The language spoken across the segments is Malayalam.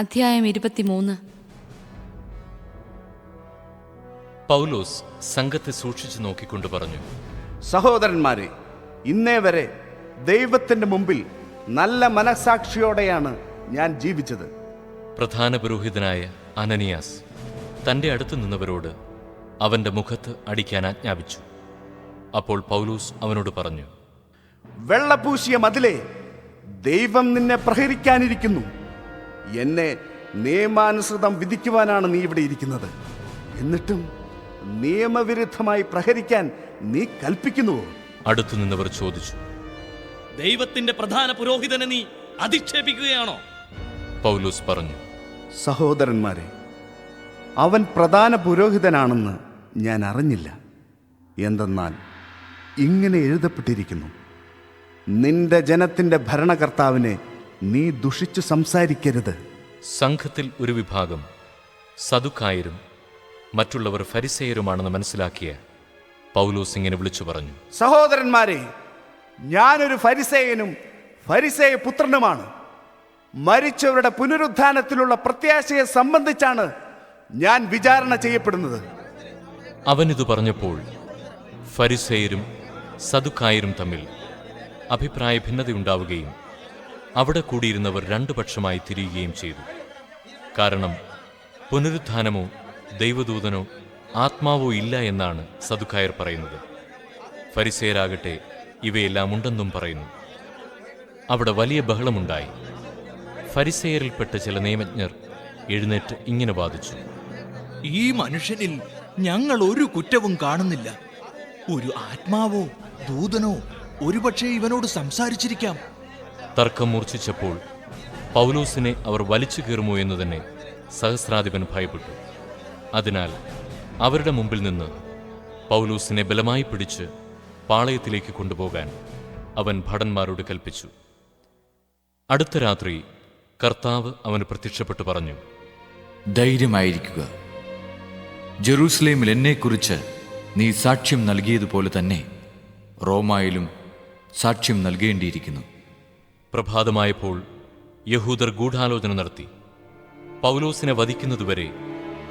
അധ്യായം 23. പൗലോസ് സംഘത്തെ സൂക്ഷിച്ചു നോക്കിക്കൊണ്ട് പറഞ്ഞു, സഹോദരന്മാരെ, ഇന്നേ വരെ ദൈവത്തിൻ്റെ മുമ്പിൽ നല്ല മനസാക്ഷിയോടെയാണ് ഞാൻ ജീവിച്ചത്. പ്രധാന പുരോഹിതനായ അനനിയാസ് തൻ്റെ അടുത്ത് നിന്നവരോട് അവൻ്റെ മുഖത്ത് അടിക്കാൻ ആജ്ഞാപിച്ചു. അപ്പോൾ പൗലോസ് അവനോട് പറഞ്ഞു, വെള്ളപൂശിയ മതിലേ, ദൈവം നിന്നെ പ്രഹരിക്കാനിരിക്കുന്നു. എന്നെ നിയമാനുസൃതം വിധിക്കുവാനാണ് നീ ഇവിടെ ഇരിക്കുന്നത്. എന്നിട്ടും നിയമവിരുദ്ധമായി പ്രഹരിക്കാൻ നീ കൽപ്പിക്കുന്നുവോ? അടുത്തു നിന്നവർ ചോദിച്ചു, ദൈവത്തിന്റെ പ്രധാന പുരോഹിതനെ നീ അധിക്ഷേപിക്കുകയാണോ? പൗലോസ് പറഞ്ഞു, സഹോദരന്മാരെ, അവൻ പ്രധാന പുരോഹിതനാണെന്ന് ഞാൻ അറിഞ്ഞില്ല. എന്തെന്നാൽ ഇങ്ങനെ എഴുതപ്പെട്ടിരിക്കുന്നു, നിന്റെ ജനത്തിൻ്റെ ഭരണകർത്താവിനെ നീ ദുഷിച്ചു സംസാരിക്കരുത്. സംഘത്തിൽ ഒരു വിഭാഗം സദുക്കായരും മറ്റുള്ളവർ ഫരിസേയരുമാണെന്ന് മനസ്സിലാക്കിയ പൗലോസ് ഇങ്ങനെ വിളിച്ചു പറഞ്ഞു, സഹോദരന്മാരെ, ഞാനൊരു ഫരിസേയനും ഫരിസേയ പുത്രനുമാണ്. മരിച്ചവരുടെ പുനരുത്ഥാനത്തിലുള്ള പ്രത്യാശയെ സംബന്ധിച്ചാണ് ഞാൻ വിചാരണ ചെയ്യപ്പെടുന്നത്. അവനിത് പറഞ്ഞപ്പോൾ ഫരിസേയരും സദുക്കായരും തമ്മിൽ അഭിപ്രായ ഭിന്നതയുണ്ടാവുകയും അവിടെ കൂടിയിരുന്നവർ രണ്ടു പക്ഷമായി തിരിയുകയും ചെയ്തു. കാരണം പുനരുത്ഥാനമോ ദൈവദൂതനോ ആത്മാവോ ഇല്ല എന്നാണ് സദുക്കായർ പറയുന്നത്. ഫരിസേയരാകട്ടെ ഇവയെല്ലാം ഉണ്ടെന്നും പറയുന്നു. അവിടെ വലിയ ബഹളമുണ്ടായി. ഫരിസേയരിൽപ്പെട്ട ചില നിയമജ്ഞർ എഴുന്നേറ്റ് ഇങ്ങനെ വാദിച്ചു, ഈ മനുഷ്യനിൽ ഞങ്ങൾ ഒരു കുറ്റവും കാണുന്നില്ല. ഒരു ആത്മാവോ ദൂതനോ ഒരുപക്ഷെ ഇവനോട് സംസാരിച്ചിരിക്കാം. തർക്കം മൂർച്ഛിച്ചപ്പോൾ പൗലോസിനെ അവർ വലിച്ചു കീറുമോ എന്ന് തന്നെ സഹസ്രാധിപൻ ഭയപ്പെട്ടു. അതിനാൽ അവരുടെ മുമ്പിൽ നിന്ന് പൗലോസിനെ ബലമായി പിടിച്ച് പാളയത്തിലേക്ക് കൊണ്ടുപോകാൻ അവൻ ഭടന്മാരോട് കൽപ്പിച്ചു. അടുത്ത രാത്രി കർത്താവ് അവന് പ്രത്യക്ഷപ്പെട്ടു പറഞ്ഞു, ധൈര്യമായിരിക്കുക. ജെറൂസലേമിൽ എന്നെക്കുറിച്ച് നീ സാക്ഷ്യം നൽകിയതുപോലെ തന്നെ റോമായിലും സാക്ഷ്യം നൽകേണ്ടിയിരിക്കുന്നു. പ്രഭാതമായപ്പോൾ യഹൂദർ ഗൂഢാലോചന നടത്തി. പൗലോസിനെ വധിക്കുന്നതുവരെ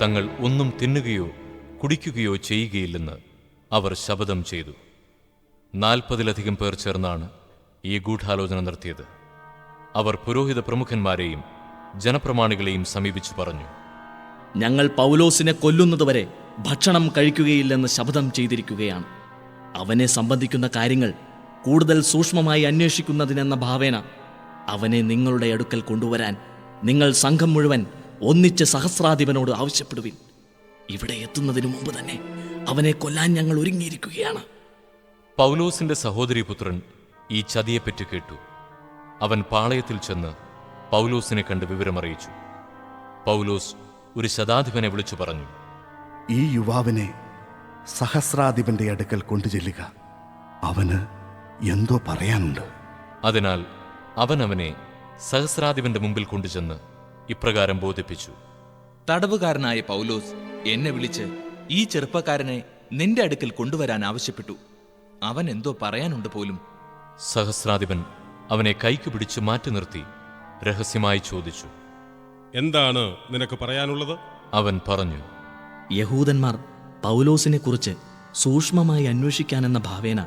തങ്ങൾ ഒന്നും തിന്നുകയോ കുടിക്കുകയോ ചെയ്യുകയില്ലെന്ന് അവർ ശപഥം ചെയ്തു. 40-ലധികം പേർ ചേർന്നാണ് ഈ ഗൂഢാലോചന നടത്തിയത്. അവർ പുരോഹിത പ്രമുഖന്മാരെയും ജനപ്രമാണികളെയും സമീപിച്ചു പറഞ്ഞു, ഞങ്ങൾ പൗലോസിനെ കൊല്ലുന്നതുവരെ ഭക്ഷണം കഴിക്കുകയില്ലെന്ന് ശപഥം ചെയ്തിരിക്കുകയാണ്. അവനെ സംബന്ധിക്കുന്ന കാര്യങ്ങൾ കൂടുതൽ സൂക്ഷ്മമായി അന്വേഷിക്കുന്നതിനെന്ന ഭാവേന അവനെ നിങ്ങളുടെ അടുക്കൽ കൊണ്ടുവരാൻ നിങ്ങൾ സംഘം മുഴുവൻ ഒന്നിച്ച് സഹസ്രാധിപനോട് ആവശ്യപ്പെടുവിൻ. ഇവിടെ എത്തുന്നതിനു മുമ്പ് തന്നെ അവനെ കൊല്ലാൻ ഞങ്ങൾ ഒരുങ്ങിയിരിക്കുകയാണ്. പൗലോസിന്റെ സഹോദരീപുത്രൻ ഈ ചതിയെപ്പറ്റി കേട്ടു. അവൻ പാളയത്തിൽ ചെന്ന് പൗലോസിനെ കണ്ട് വിവരമറിയിച്ചു. പൗലോസ് ഒരു ശതാധിപനെ വിളിച്ചു പറഞ്ഞു, ഈ യുവാവിനെ സഹസ്രാധിപന്റെ അടുക്കൽ കൊണ്ടുചെല്ലുക. അവന് എന്തോ പറയാനുണ്ട്. അതിനാൽ അവൻ അവനെ സഹസ്രാധിപന്റെ മുമ്പിൽ കൊണ്ടുചെന്ന് ഇപ്രകാരം ബോധിപ്പിച്ചു, തടവുകാരനായ പൗലോസ് എന്നെ വിളിച്ച് ഈ ചെറുപ്പക്കാരനെ നിന്റെ അടുക്കൽ കൊണ്ടുവരാൻ ആവശ്യപ്പെട്ടു. അവൻ എന്തോ പറയാനുണ്ട് പോലും. സഹസ്രാധിപൻ അവനെ കൈക്ക് പിടിച്ച് മാറ്റി നിർത്തി രഹസ്യമായി ചോദിച്ചു, എന്താണ് നിനക്ക് പറയാനുള്ളത്? അവൻ പറഞ്ഞു, യഹൂദന്മാർ പൗലോസിനെ കുറിച്ച് സൂക്ഷ്മമായി അന്വേഷിക്കാനെന്ന ഭാവേന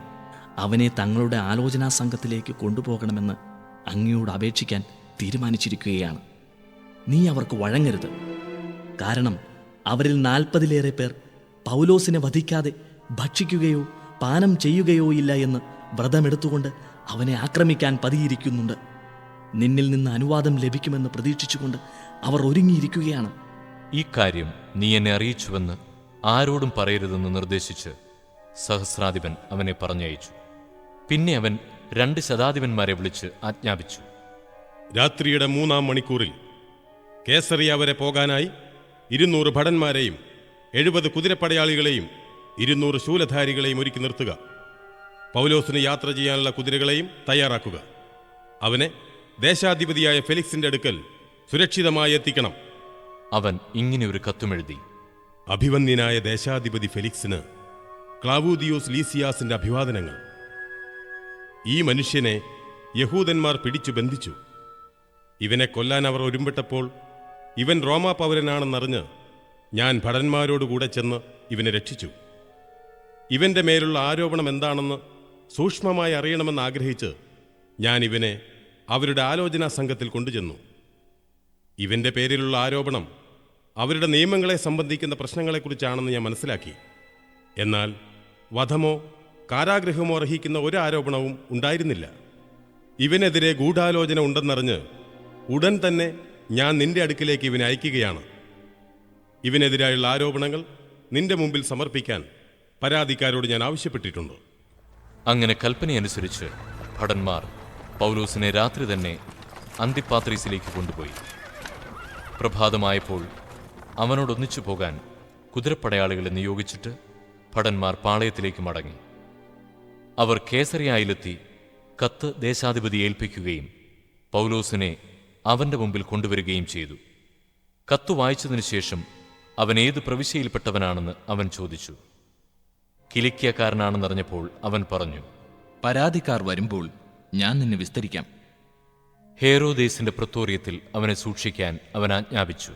അവനെ തങ്ങളുടെ ആലോചനാ സംഘത്തിലേക്ക് കൊണ്ടുപോകണമെന്ന് അങ്ങയോട് അപേക്ഷിക്കാൻ തീരുമാനിച്ചിരിക്കുകയാണ്. നീ അവർക്ക് വഴങ്ങരുത്. കാരണം അവരിൽ 40-ലേറെ പേർ പൗലോസിനെ വധിക്കാതെ ഭക്ഷിക്കുകയോ പാനം ചെയ്യുകയോ ഇല്ല എന്ന് വ്രതമെടുത്തുകൊണ്ട് അവനെ ആക്രമിക്കാൻ പതിയിരിക്കുന്നുണ്ട്. നിന്നിൽ നിന്ന് അനുവാദം ലഭിക്കുമെന്ന് പ്രതീക്ഷിച്ചുകൊണ്ട് അവർ ഒരുങ്ങിയിരിക്കുകയാണ്. ഈ കാര്യം നീ എന്നെ അറിയിച്ചുവെന്ന് ആരോടും പറയരുതെന്ന് നിർദ്ദേശിച്ച് സഹസ്രാധിപൻ അവനെ പറഞ്ഞയച്ചു. പിന്നെ അവൻ 2 ശതാധിപന്മാരെ വിളിച്ച് ആജ്ഞാപിച്ചു, രാത്രിയുടെ 3-ാം മണിക്കൂറിൽ കേസറിയ വരെ പോകാനായി 200 ഭടന്മാരെയും 70 കുതിരപ്പടയാളികളെയും 200 ശൂലധാരികളെയും ഒരുക്കി നിർത്തുക. പൗലോസിന് യാത്ര ചെയ്യാനുള്ള കുതിരകളെയും തയ്യാറാക്കുക. അവനെ ദേശാധിപതിയായ ഫെലിക്സിന്റെ അടുക്കൽ സുരക്ഷിതമായി എത്തിക്കണം. അവൻ ഇങ്ങനെ ഒരു കത്തുമെഴുതി, അഭിവന്ദ്യനായ ദേശാധിപതി ഫെലിക്സിന് ക്ലാവൂദിയോസ് ലീസിയാസിന്റെ അഭിവാദനങ്ങൾ. ഈ മനുഷ്യനെ യഹൂദന്മാർ പിടിച്ചു ബന്ധിച്ചു. ഇവനെ കൊല്ലാൻ അവർ ഒരുമ്പെട്ടപ്പോൾ ഇവൻ റോമാ പൗരനാണെന്നറിഞ്ഞ് ഞാൻ ഭടന്മാരോടുകൂടെ ചെന്ന് ഇവനെ രക്ഷിച്ചു. ഇവന്റെ മേലുള്ള ആരോപണം എന്താണെന്ന് സൂക്ഷ്മമായി അറിയണമെന്ന് ആഗ്രഹിച്ച് ഞാൻ ഇവനെ അവരുടെ ആലോചനാ സംഘത്തിൽ കൊണ്ടുചെന്നു. ഇവന്റെ പേരിലുള്ള ആരോപണം അവരുടെ നിയമങ്ങളെ സംബന്ധിക്കുന്ന പ്രശ്നങ്ങളെക്കുറിച്ചാണെന്ന് ഞാൻ മനസ്സിലാക്കി. എന്നാൽ വധമോ കാരാഗൃഹമോ അർഹിക്കുന്ന ഒരു ആരോപണവും ഉണ്ടായിരുന്നില്ല. ഇവനെതിരെ ഗൂഢാലോചന ഉണ്ടെന്നറിഞ്ഞ് ഉടൻ തന്നെ ഞാൻ നിന്റെ അടുക്കിലേക്ക് ഇവനെ അയക്കുകയാണ്. ഇവനെതിരായുള്ള ആരോപണങ്ങൾ നിന്റെ മുമ്പിൽ സമർപ്പിക്കാൻ പരാതിക്കാരോട് ഞാൻ ആവശ്യപ്പെട്ടിട്ടുണ്ട്. അങ്ങനെ കൽപ്പനയനുസരിച്ച് ഭടന്മാർ പൗലോസിനെ രാത്രി തന്നെ അന്തിപ്പാത്രീസിലേക്ക് കൊണ്ടുപോയി. പ്രഭാതമായപ്പോൾ അവനോടൊന്നിച്ചു പോകാൻ കുതിരപ്പടയാളികളെ നിയോഗിച്ചിട്ട് ഭടന്മാർ പാളയത്തിലേക്ക് മടങ്ങി. അവർ കേസറിയായിലെത്തി കത്ത് ദേശാധിപതിയെ ഏൽപ്പിക്കുകയും പൗലോസിനെ അവന്റെ മുമ്പിൽ കൊണ്ടുവരികയും ചെയ്തു. കത്ത് വായിച്ചതിനു ശേഷം അവൻ ഏത് പ്രവിശ്യയിൽപ്പെട്ടവനാണെന്ന് അവൻ ചോദിച്ചു. കിലിക്യക്കാരനാണെന്നറിഞ്ഞപ്പോൾ അവൻ പറഞ്ഞു, പരാതിക്കാർ വരുമ്പോൾ ഞാൻ നിന്നെ വിസ്തരിക്കാം. ഹേരോദേസിന്റെ പ്രത്തോറിയത്തിൽ അവനെ സൂക്ഷിക്കാൻ അവൻ ആജ്ഞാപിച്ചു.